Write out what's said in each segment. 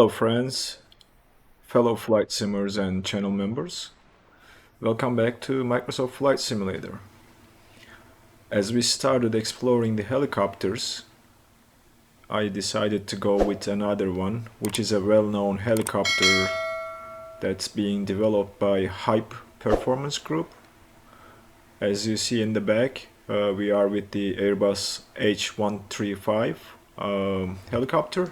Hello friends, fellow flight simmers and channel members. Welcome back to Microsoft Flight Simulator. As we started exploring the helicopters, I decided to go with another one, which is a well-known helicopter that's being developed by Hype Performance Group. As you see in the back, we are with the Airbus H135 helicopter.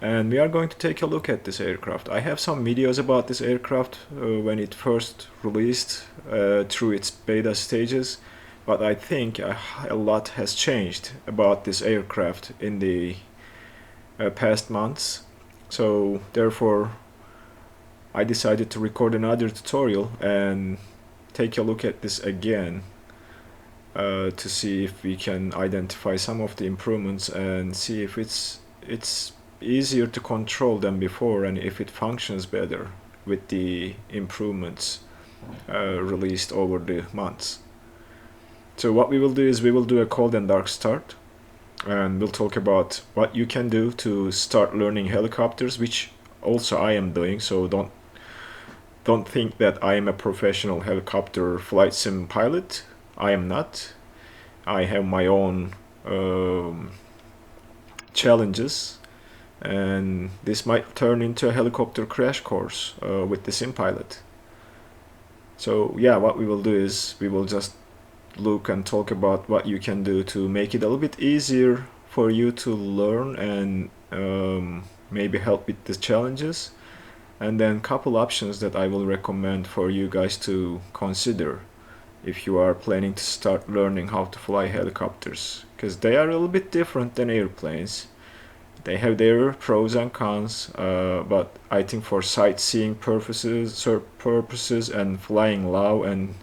And we are going to take a look at this aircraft. I have some videos about this aircraft when it first released through its beta stages, but I think a lot has changed about this aircraft in the past months. So therefore I decided to record another tutorial and take a look at this again to see if we can identify some of the improvements and see if it's easier to control than before and if it functions better with the improvements released over the months. So what we will do is we will do a cold and dark start, and we'll talk about what you can do to start learning helicopters, which also I am doing. So don't think that I am a professional helicopter flight sim pilot. I am not. I have my own challenges, and this might turn into a helicopter crash course with the sim pilot. So yeah, what we will do is we will just look and talk about what you can do to make it a little bit easier for you to learn and maybe help with the challenges, and then couple options that I will recommend for you guys to consider if you are planning to start learning how to fly helicopters, because they are a little bit different than airplanes. They have their pros and cons, but I think for sightseeing purposes and flying low and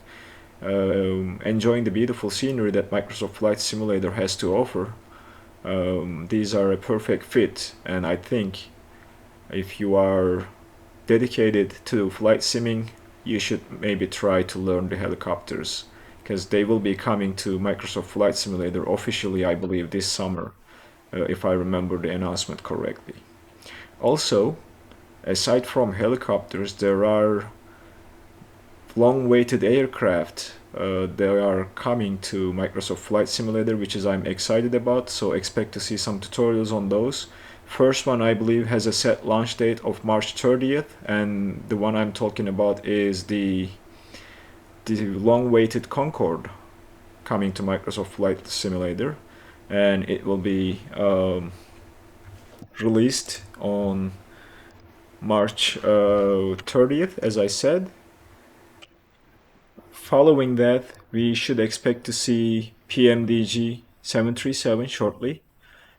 enjoying the beautiful scenery that Microsoft Flight Simulator has to offer, these are a perfect fit. And I think if you are dedicated to flight simming, you should maybe try to learn the helicopters, because they will be coming to Microsoft Flight Simulator officially, I believe, this summer. If I remember the announcement correctly. Also, aside from helicopters, there are long-awaited aircraft. They are coming to Microsoft Flight Simulator, which is I'm excited about, so expect to see some tutorials on those. First one, I believe, has a set launch date of March 30th, and the one I'm talking about is the long-awaited Concorde coming to Microsoft Flight Simulator. And it will be released on March 30th, as I said. Following that, we should expect to see PMDG 737 shortly,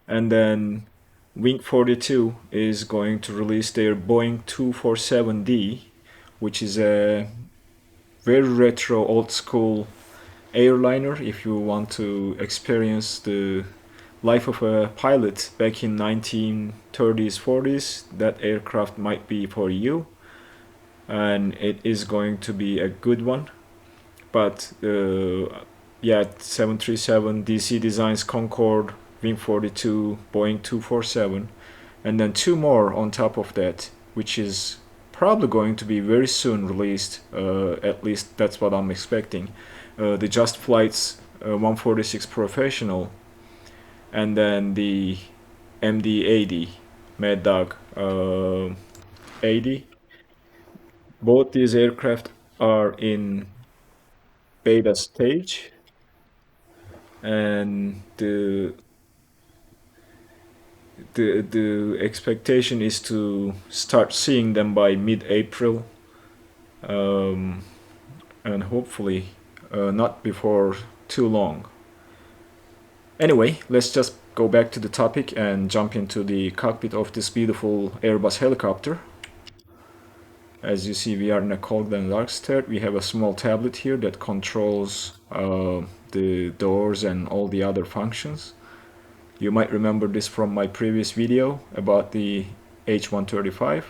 and then Wing 42 is going to release their Boeing 247D, which is a very retro, old school airliner. If you want to experience the life of a pilot back in 1930s 40s, that aircraft might be for you, and it is going to be a good one. But yeah, 737, DC Designs Concorde, Wing 42, Boeing 247, and then two more on top of that, which is probably going to be very soon released. At least that's what I'm expecting. The Just Flight's 146 Professional, and then the MD-80, Mad Dog 80. Both these aircraft are in beta stage, and the expectation is to start seeing them by mid-April, and hopefully not before too long. Anyway, let's just go back to the topic and jump into the cockpit of this beautiful Airbus helicopter. As you see, we are in a cold and dark start. We have a small tablet here that controls the doors and all the other functions. You might remember this from my previous video about the H135,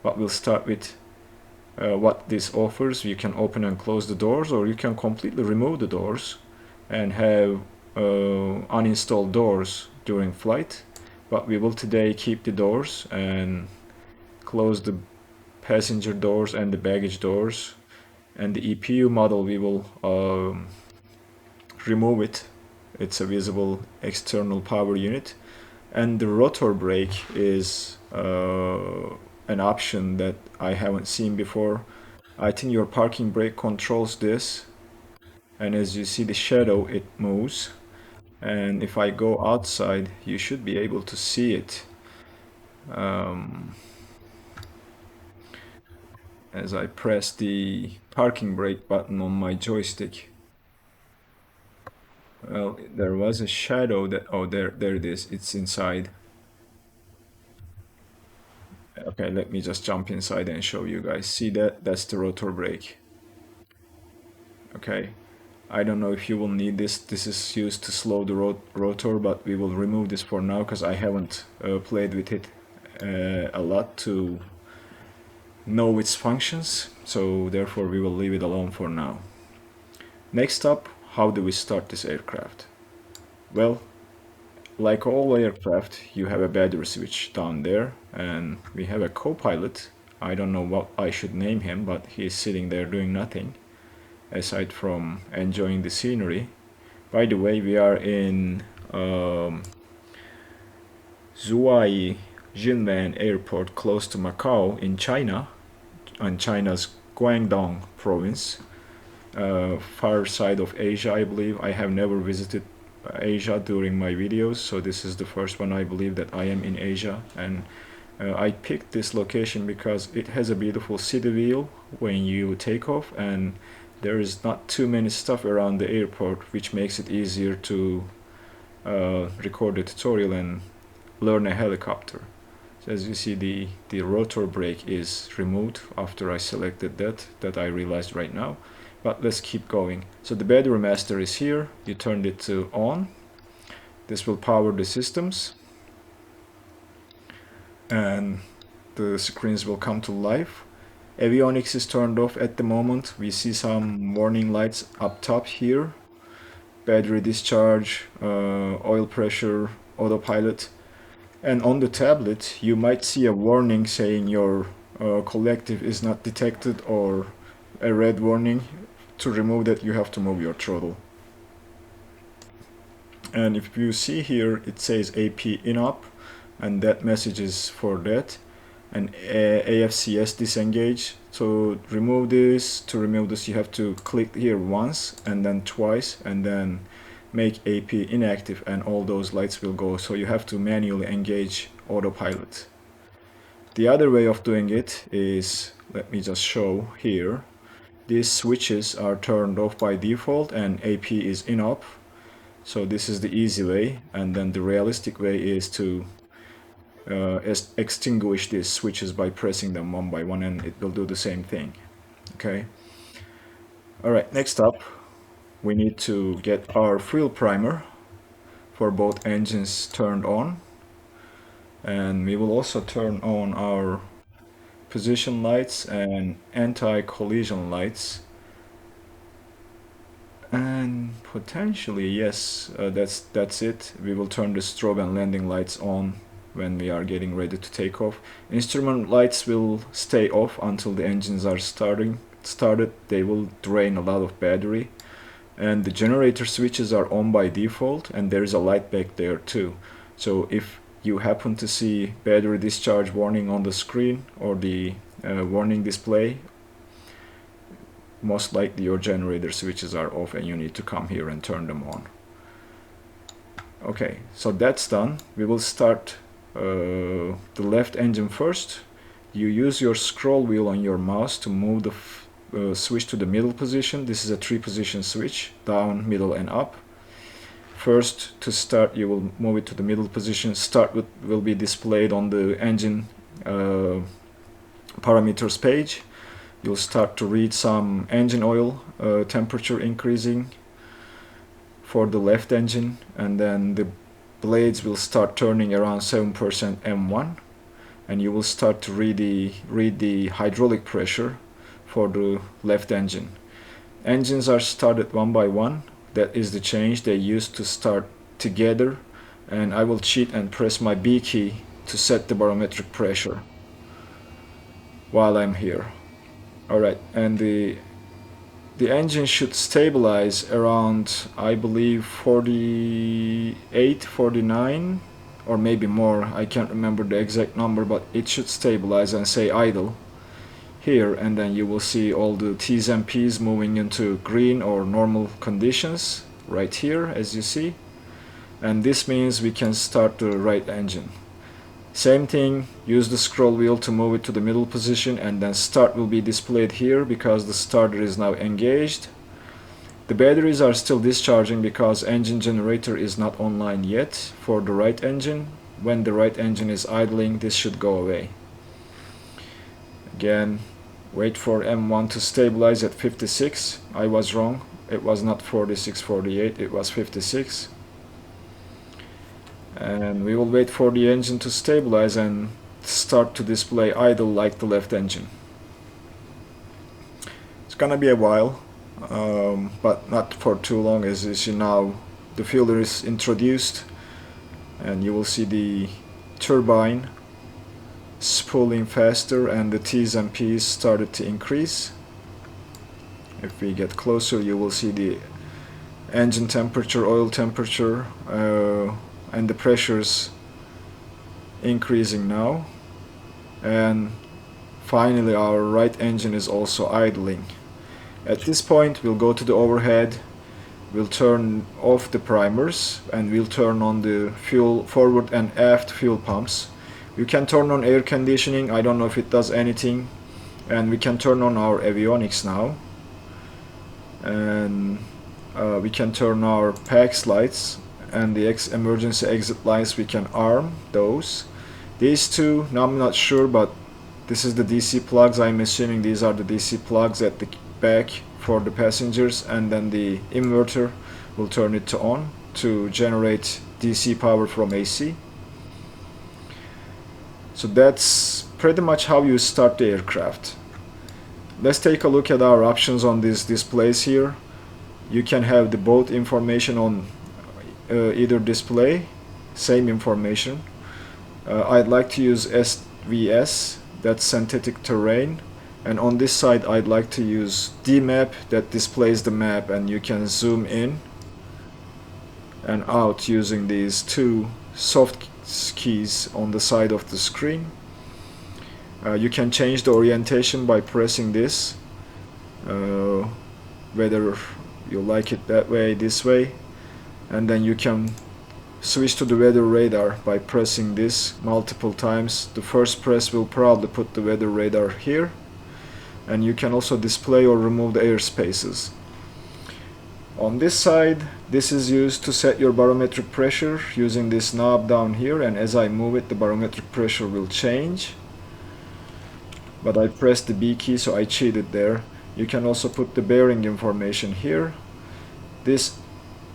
but we'll start with what this offers. You can open and close the doors, or you can completely remove the doors and have uninstalled doors during flight. But we will today keep the doors and close the passenger doors and the baggage doors, and the EPU model we will remove it. It's a visible external power unit, and the rotor brake is an option that I haven't seen before. I think your parking brake controls this, and as you see the shadow, it moves, and if I go outside you should be able to see it as I press the parking brake button on my joystick. Well, there was a shadow that, oh, there it is, it's inside. Okay, let me just jump inside and show you guys. See that? That's the rotor brake. Okay, I don't know if you will need this. This is used to slow the rotor, but we will remove this for now because I haven't played with it a lot to know its functions, so therefore we will leave it alone for now. Next up, how do we start this aircraft? Well, like all aircraft, you have a battery switch down there, and we have a co-pilot. I don't know what I should name him, but he's sitting there doing nothing aside from enjoying the scenery. By the way, we are in Zhuhai Jinwan Airport, close to Macau in China, on China's Guangdong province, far side of Asia, I believe. I have never visited Asia during my videos, so this is the first one I believe that I am in Asia, and I picked this location because it has a beautiful city view when you take off, and there is not too many stuff around the airport, which makes it easier to record a tutorial and learn a helicopter. So as you see, the rotor brake is removed after I selected that I realized right now. But let's keep going. So the battery master is here. You turned it to on. This will power the systems, and the screens will come to life. Avionics is turned off at the moment. We see some warning lights up top here. Battery discharge, oil pressure, autopilot. And on the tablet, you might see a warning saying your collective is not detected, or a red warning. To remove that, you have to move your throttle. And if you see here, it says AP in-up, and that message is for that. And AFCS disengage. So remove this. To remove this, you have to click here once and then twice, and then make AP inactive, and all those lights will go. So you have to manually engage autopilot. The other way of doing it is, let me just show here. These switches are turned off by default and AP is in-up. So this is the easy way, and then the realistic way is to extinguish these switches by pressing them one by one, and it will do the same thing. Okay. Alright, next up, we need to get our fuel primer for both engines turned on, and we will also turn on our position lights and anti-collision lights, and potentially, yes, that's it. We will turn the strobe and landing lights on when we are getting ready to take off. Instrument lights will stay off until the engines are started. They will drain a lot of battery, and the generator switches are on by default, and there is a light back there too. So if you happen to see battery discharge warning on the screen or the warning display, most likely your generator switches are off and you need to come here and turn them on. Okay, so that's done. We will start the left engine first. You use your scroll wheel on your mouse to move the switch to the middle position. This is a 3-position switch, down, middle and up. First, to start, you will move it to the middle position. Start will be displayed on the engine parameters page. You'll start to read some engine oil temperature increasing for the left engine, and then the blades will start turning around 7% M1, and you will start to read the hydraulic pressure for the left engine. Engines are started one by one. That is the change. They used to start together, and I will cheat and press my B key to set the barometric pressure. while I'm here. Alright, and the engine should stabilize around, I believe, 48, 49, or maybe more. I can't remember the exact number, but it should stabilize and say idle here, and then you will see all the T's and P's moving into green or normal conditions right here, as you see. And this means we can start the right engine. Same thing, use the scroll wheel to move it to the middle position, and then start will be displayed here because the starter is now engaged. The batteries are still discharging because engine generator is not online yet for the right engine. When the right engine is idling, this should go away. Again, wait for M1 to stabilize at 56. I was wrong, it was not 46, 48, it was 56. And we will wait for the engine to stabilize and start to display idle like the left engine. It's gonna be a while, but not for too long. As you see now, the fuel is introduced and you will see the turbine spooling faster and the T's and P's started to increase. If we get closer, you will see the engine temperature, oil temperature, and the pressures increasing now. And finally our right engine is also idling. At this point we'll go to the overhead, we'll turn off the primers, and we'll turn on the fuel forward and aft fuel pumps. You can turn on air conditioning, I don't know if it does anything, and we can turn on our avionics now, and we can turn our PAX lights, and the emergency exit lights we can arm those. These two, now I'm not sure, but this is the DC plugs. I'm assuming these are the DC plugs at the back for the passengers, and then the inverter will turn it to on to generate DC power from AC. So that's pretty much how you start the aircraft. Let's take a look at our options on these displays here. You can have the both information on either display, same information. I'd like to use SVS, that's synthetic terrain, and on this side I'd like to use DMAP, that displays the map, and you can zoom in and out using these two soft keys on the side of the screen. You can change the orientation by pressing this, whether you like it that way, this way, and then you can switch to the weather radar by pressing this multiple times. The first press will probably put the weather radar here, and you can also display or remove the airspaces. On this side, this is used to set your barometric pressure using this knob down here, and as I move it the barometric pressure will change, but I pressed the B key so I cheated there. You can also put the bearing information here. This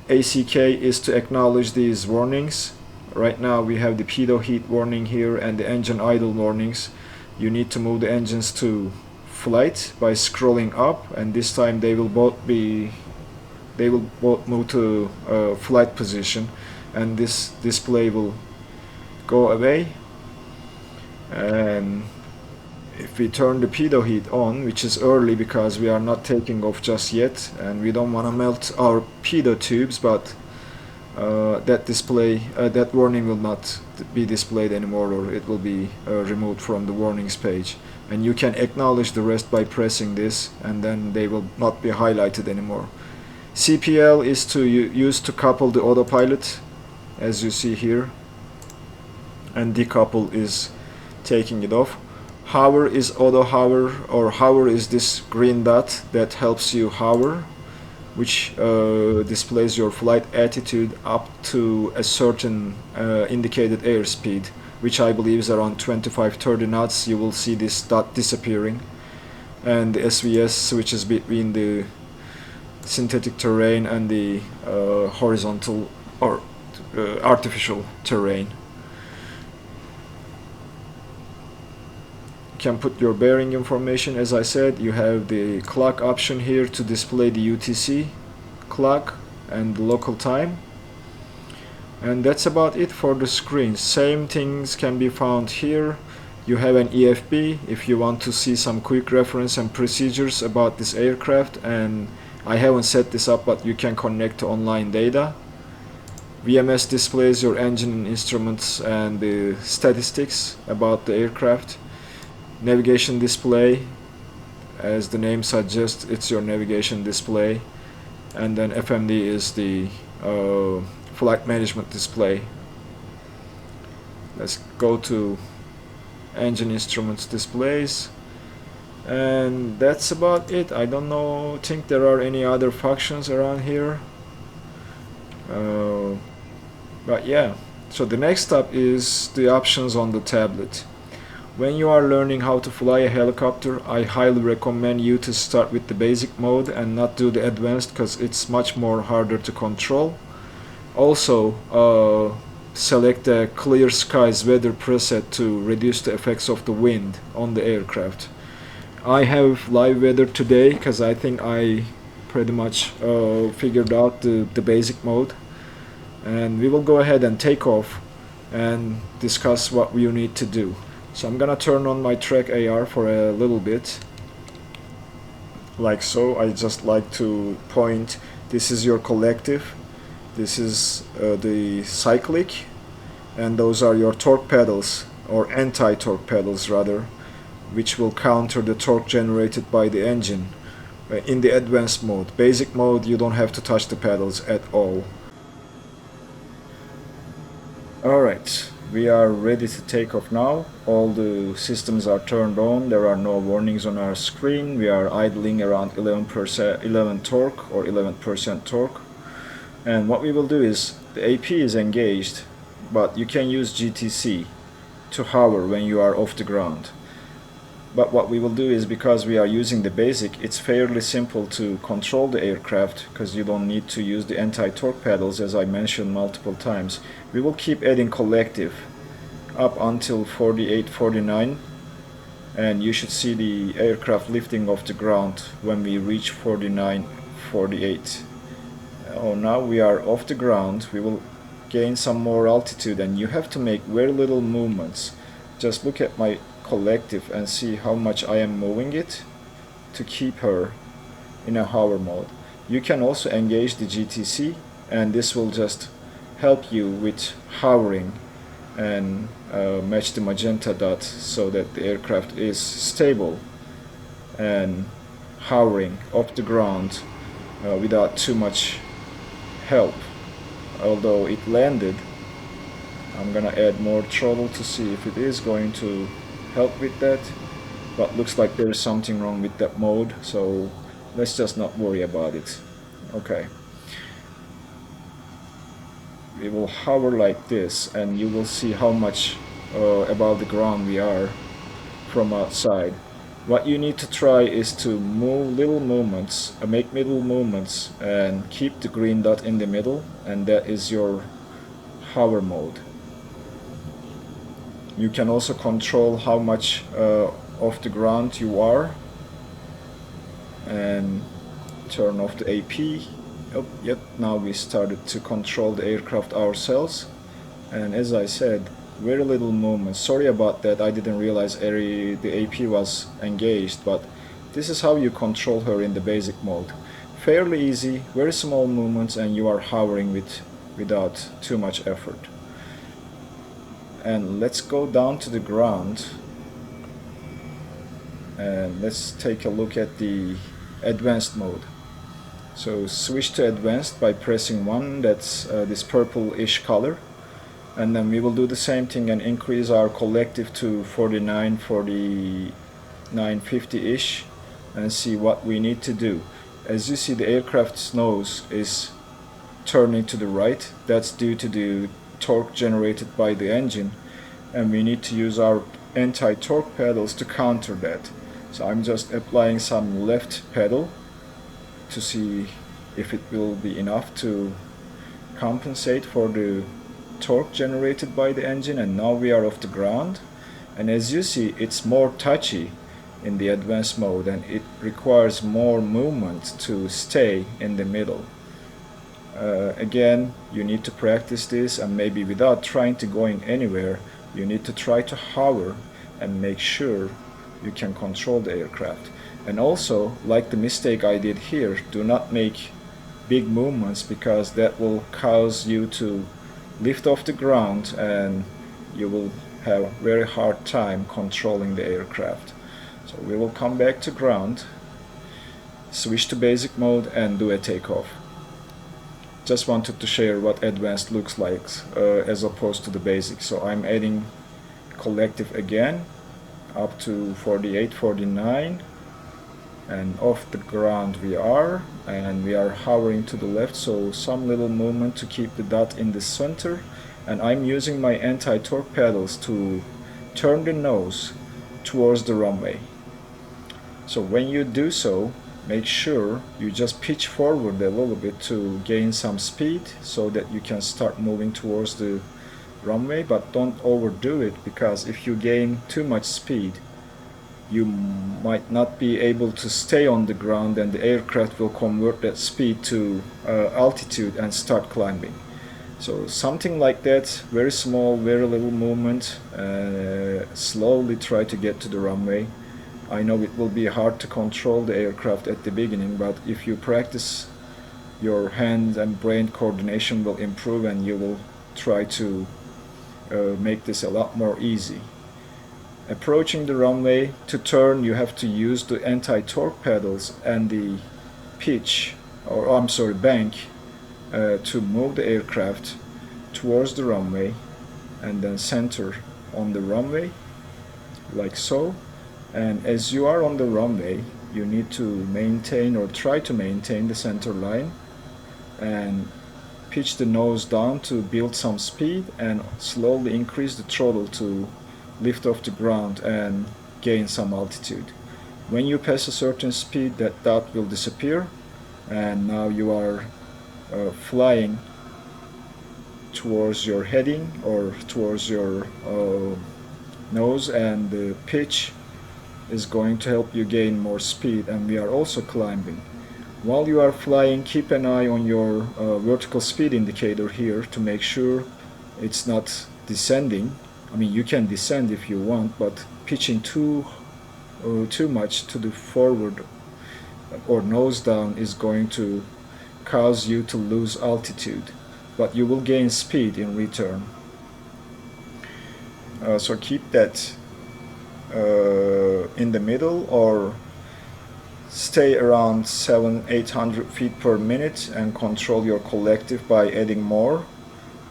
ACK is to acknowledge these warnings. Right now we have the pitot heat warning here and the engine idle warnings. You need to move the engines to flight by scrolling up, and this time they will both move to flight position, and this display will go away. And if we turn the pitot heat on, which is early because we are not taking off just yet and we don't want to melt our pitot tubes, but that warning will not be displayed anymore, or it will be removed from the warnings page, and you can acknowledge the rest by pressing this, and then they will not be highlighted anymore. CPL is to use to couple the autopilot, as you see here, and decouple is taking it off. Hover is auto hover, or hover is this green dot that helps you hover, which displays your flight attitude up to a certain indicated airspeed, which I believe is around 25-30 knots. You will see this dot disappearing, and the SVS switches between the synthetic terrain and the horizontal or artificial terrain. You can put your bearing information. As I said, you have the clock option here to display the UTC clock and the local time, and that's about it for the screen. Same things can be found here You have an EFB if you want to see some quick reference and procedures about this aircraft, and I haven't set this up, but you can connect to online data. VMS displays your engine and instruments and the statistics about the aircraft. Navigation display, as the name suggests, it's your navigation display. And then FMD is the flight management display. Let's go to engine instruments displays, and that's about it. I don't think there are any other functions around here, but yeah. So the next step is the options on the tablet. When you are learning how to fly a helicopter, I highly recommend you to start with the basic mode and not do the advanced, because it's much more harder to control. Also, select the clear skies weather preset to reduce the effects of the wind on the aircraft. I have live weather today because I think I pretty much figured out the basic mode, and we will go ahead and take off and discuss what you need to do. So I'm gonna turn on my track AR for a little bit, like so. I just like to point, this is your collective, this is the cyclic, and those are your torque pedals, or anti-torque pedals rather, which will counter the torque generated by the engine in the advanced mode. Basic mode, you don't have to touch the pedals at all. Alright, we are ready to take off now. All the systems are turned on, there are no warnings on our screen. We are idling around 11 torque or 11% torque. And what we will do is, the AP is engaged, but you can use GTC to hover when you are off the ground. But what we will do is, because we are using the basic, it's fairly simple to control the aircraft, because you don't need to use the anti-torque pedals, as I mentioned multiple times. We will keep adding collective up until 48, 49, and you should see the aircraft lifting off the ground when we reach 49, 48. Oh, now we are off the ground. We will gain some more altitude, and you have to make very little movements. Just look at my collective and see how much I am moving it to keep her in a hover mode. You can also engage the GTC, and this will just help you with hovering and match the magenta dot so that the aircraft is stable and hovering off the ground without too much help. Although it landed, I'm gonna add more throttle to see if it is going to help with that, but looks like there is something wrong with that mode, so let's just not worry about it. Okay, we will hover like this, and you will see how much above the ground we are from outside. What you need to try is to move little movements, make middle movements, and keep the green dot in the middle, and that is your hover mode. You can also control how much off the ground you are, and turn off the AP. Oh, yep, now we started to control the aircraft ourselves, and as I said, very little movement. Sorry about that, I didn't realize the AP was engaged, but this is how you control her in the basic mode. Fairly easy, very small movements, and you are hovering without too much effort. And let's go down to the ground, and let's take a look at the advanced mode. So switch to advanced by pressing 1, that's this purple-ish color, and then we will do the same thing and increase our collective to 49, 49, 50-ish, and see what we need to do. As you see, the aircraft's nose is turning to the right. That's due to the torque generated by the engine, and we need to use our anti-torque pedals to counter that. So I'm just applying some left pedal to see if it will be enough to compensate for the torque generated by the engine, and now we are off the ground. And as you see, it's more touchy in the advanced mode, and it requires more movement to stay in the middle. Again, you need to practice this, and maybe without trying to going anywhere, you need to try to hover and make sure you can control the aircraft. And also, like the mistake I did here, do not make big movements, because that will cause you to lift off the ground and you will have a very hard time controlling the aircraft. So we will come back to ground, switch to basic mode and do a takeoff. Just wanted to share what advanced looks like as opposed to the basic. So I'm adding collective again up to 48, 49, and off the ground we are, and we are hovering to the left, so some little movement to keep the dot in the center. And I'm using my anti-torque pedals to turn the nose towards the runway. So when you do so, make sure you just pitch forward a little bit to gain some speed so that you can start moving towards the runway, but don't overdo it, because if you gain too much speed, you might not be able to stay on the ground, and the aircraft will convert that speed to altitude and start climbing. So something like that, very small, very little movement, slowly try to get to the runway. I know it will be hard to control the aircraft at the beginning, but if you practice, your hand and brain coordination will improve, and you will try to make this a lot more easy. Approaching the runway, to turn you have to use the anti-torque pedals and the pitch, or I'm sorry, bank, to move the aircraft towards the runway and then center on the runway like so. And as you are on the runway, you need to maintain or try to maintain the center line and pitch the nose down to build some speed, and slowly increase the throttle to lift off the ground and gain some altitude. When you pass a certain speed, that dot will disappear, and now you are flying towards your heading or towards your nose, and the pitch is going to help you gain more speed. And we are also climbing. While you are flying, keep an eye on your vertical speed indicator here to make sure it's not descending. I mean, you can descend if you want, but pitching too much to the forward or nose down is going to cause you to lose altitude, but you will gain speed in return. So keep that in the middle, or stay around 700-800 feet per minute, and control your collective by adding more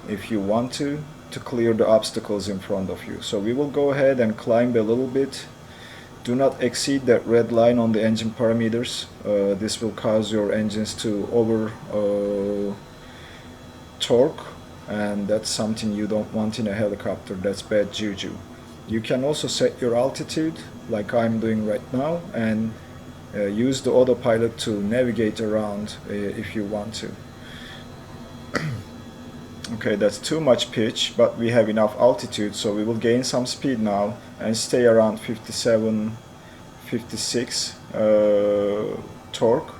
if you want to clear the obstacles in front of you. So we will go ahead and climb a little bit. Do not exceed that red line on the engine parameters. This will cause your engines to over torque, and that's something you don't want in a helicopter. That's bad juju. You can also set your altitude like I'm doing right now, and use the autopilot to navigate around if you want to. Okay, that's too much pitch, but we have enough altitude, so we will gain some speed now and stay around 57, 56 torque,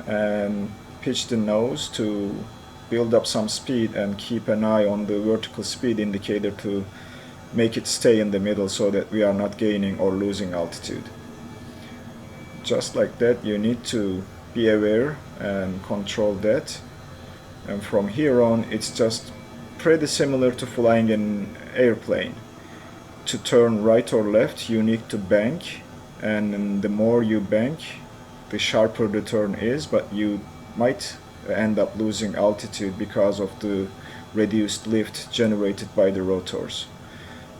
and pitch the nose to build up some speed, and keep an eye on the vertical speed indicator to make it stay in the middle so that we are not gaining or losing altitude. Just like that, you need to be aware and control that. And from here on, it's just pretty similar to flying an airplane. To turn right or left, you need to bank, and the more you bank, the sharper the turn is, but you might end up losing altitude because of the reduced lift generated by the rotors.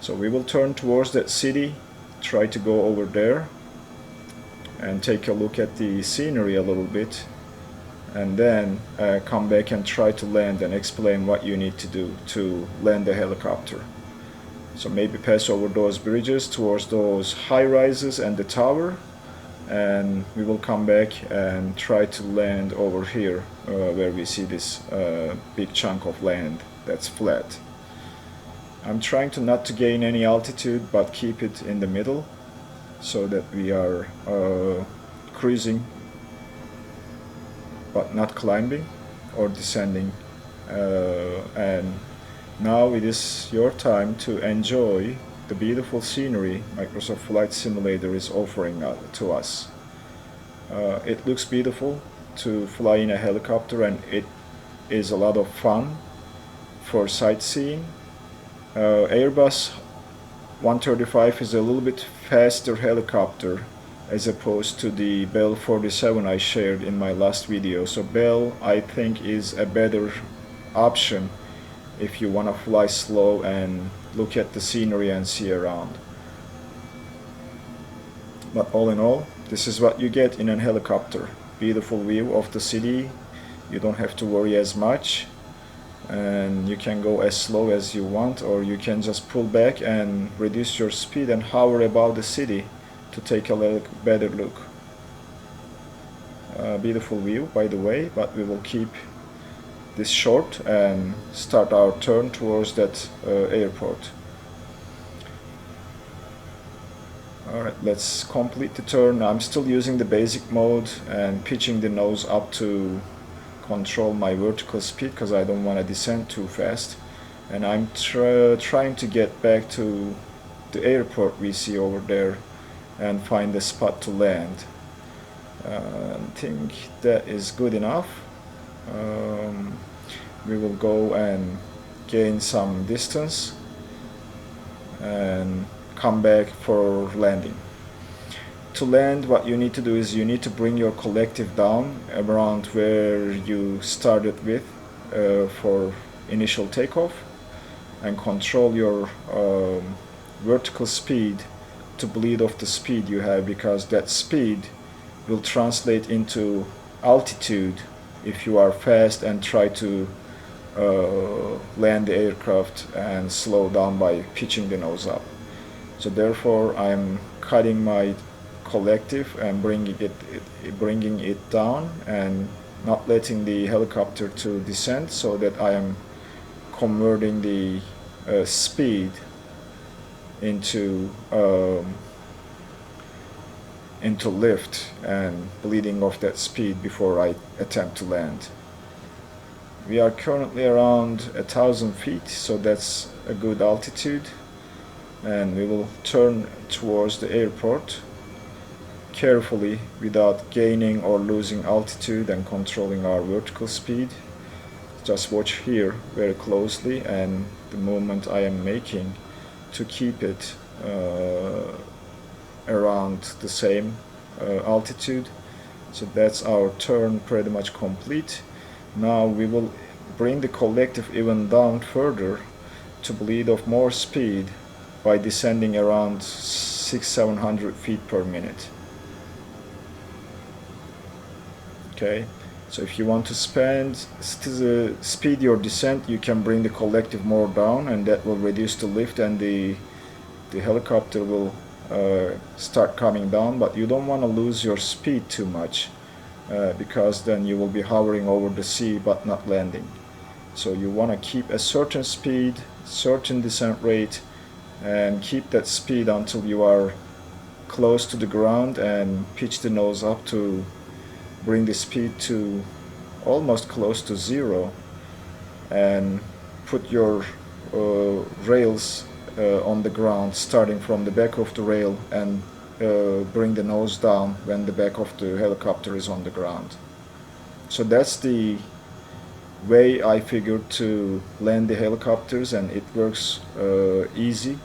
So we will turn towards that city, try to go over there and take a look at the scenery a little bit, and then come back and try to land and explain what you need to do to land the helicopter. So maybe pass over those bridges towards those high rises and the tower, and we will come back and try to land over here where we see this big chunk of land that's flat. I'm trying to not to gain any altitude, but keep it in the middle so that we are cruising but not climbing or descending. And now it is your time to enjoy the beautiful scenery Microsoft Flight Simulator is offering to us. It looks beautiful to fly in a helicopter, and it is a lot of fun for sightseeing. Airbus 135 is a little bit faster helicopter as opposed to the Bell 47 I shared in my last video. So Bell, I think, is a better option if you want to fly slow and look at the scenery and see around. But all in all, this is what you get in a helicopter. Beautiful view of the city. You don't have to worry as much, and you can go as slow as you want, or you can just pull back and reduce your speed and hover above the city to take a little better look. Beautiful view, by the way, but we will keep this short and start our turn towards that airport. Alright, let's complete the turn. I'm still using the basic mode and pitching the nose up to control my vertical speed because I don't want to descend too fast. And I'm trying to get back to the airport we see over there and find a spot to land. I think that is good enough. We will go and gain some distance and come back for landing. To land, what you need to do is you need to bring your collective down around where you started with for initial takeoff, and control your vertical speed to bleed off the speed you have, because that speed will translate into altitude if you are fast and try to land the aircraft and slow down by pitching the nose up. So therefore I'm cutting my collective and bringing it down and not letting the helicopter to descend, so that I am converting the speed into lift and bleeding off that speed before I attempt to land. We are currently around 1,000 feet, so that's a good altitude, and we will turn towards the airport carefully without gaining or losing altitude, and controlling our vertical speed. Just watch here very closely and the movement I am making to keep it around the same altitude. So that's our turn pretty much complete. Now we will bring the collective even down further to bleed off more speed by descending around 600-700 feet per minute. Okay, so if you want to speed your descent, you can bring the collective more down, and that will reduce the lift, and the helicopter will start coming down. But you don't want to lose your speed too much, because then you will be hovering over the sea but not landing. So you want to keep a certain speed, certain descent rate, and keep that speed until you are close to the ground, and pitch the nose up to bring the speed to almost close to zero, and put your rails on the ground, starting from the back of the rail, and bring the nose down when the back of the helicopter is on the ground. So that's the way I figured to land the helicopters, and it works easy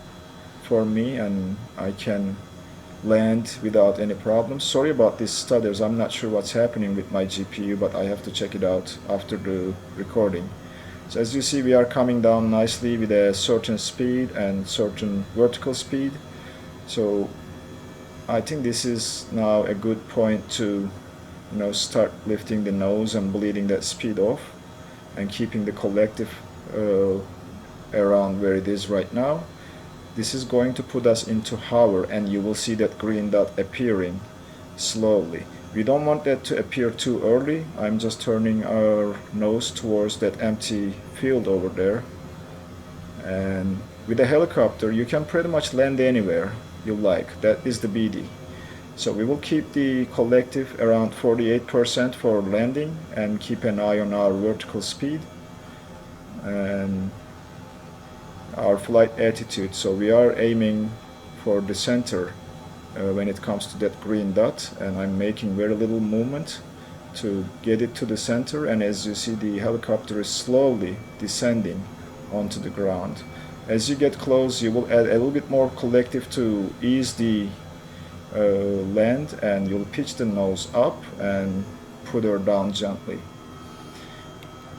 for me, and I can land without any problems. Sorry about these stutters, I'm not sure what's happening with my GPU, but I have to check it out after the recording. So as you see, we are coming down nicely with a certain speed and certain vertical speed. So I think this is now a good point to start lifting the nose and bleeding that speed off, and keeping the collective around where it is right now. This is going to put us into hover, and you will see that green dot appearing slowly. We don't want that to appear too early. I'm just turning our nose towards that empty field over there. And with a helicopter, you can pretty much land anywhere you like. That is the BD. So we will keep the collective around 48% for landing, and keep an eye on our vertical speed. And our flight attitude. So we are aiming for the center when it comes to that green dot, and I'm making very little movement to get it to the center, and as you see, the helicopter is slowly descending onto the ground. As you get close, you will add a little bit more collective to ease the land, and you'll pitch the nose up and put her down gently.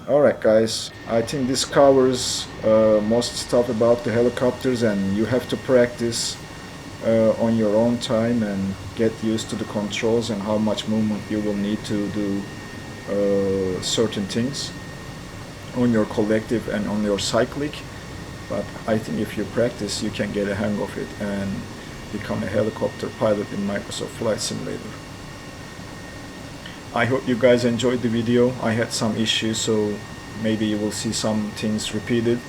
Alright guys, I think this covers most stuff about the helicopters, and you have to practice on your own time and get used to the controls and how much movement you will need to do certain things on your collective and on your cyclic. But I think if you practice, you can get a hang of it and become a helicopter pilot in Microsoft Flight Simulator. I hope you guys enjoyed the video. I had some issues, so maybe you will see some things repeated.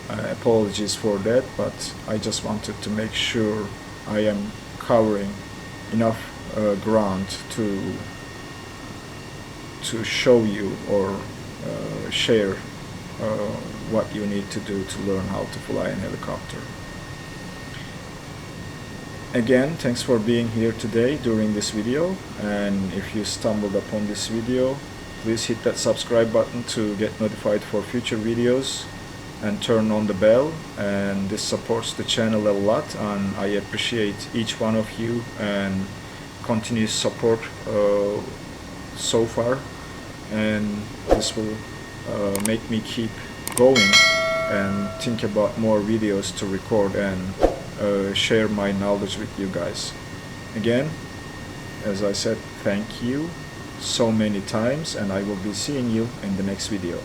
Apologies for that, but I just wanted to make sure I am covering enough ground to show you or share what you need to do to learn how to fly a helicopter. Again, thanks for being here today during this video, and if you stumbled upon this video, please hit that subscribe button to get notified for future videos and turn on the bell, and this supports the channel a lot, and I appreciate each one of you and continuous support so far, and this will make me keep going and think about more videos to record and share my knowledge with you guys. Again, as I said, thank you so many times, and I will be seeing you in the next video.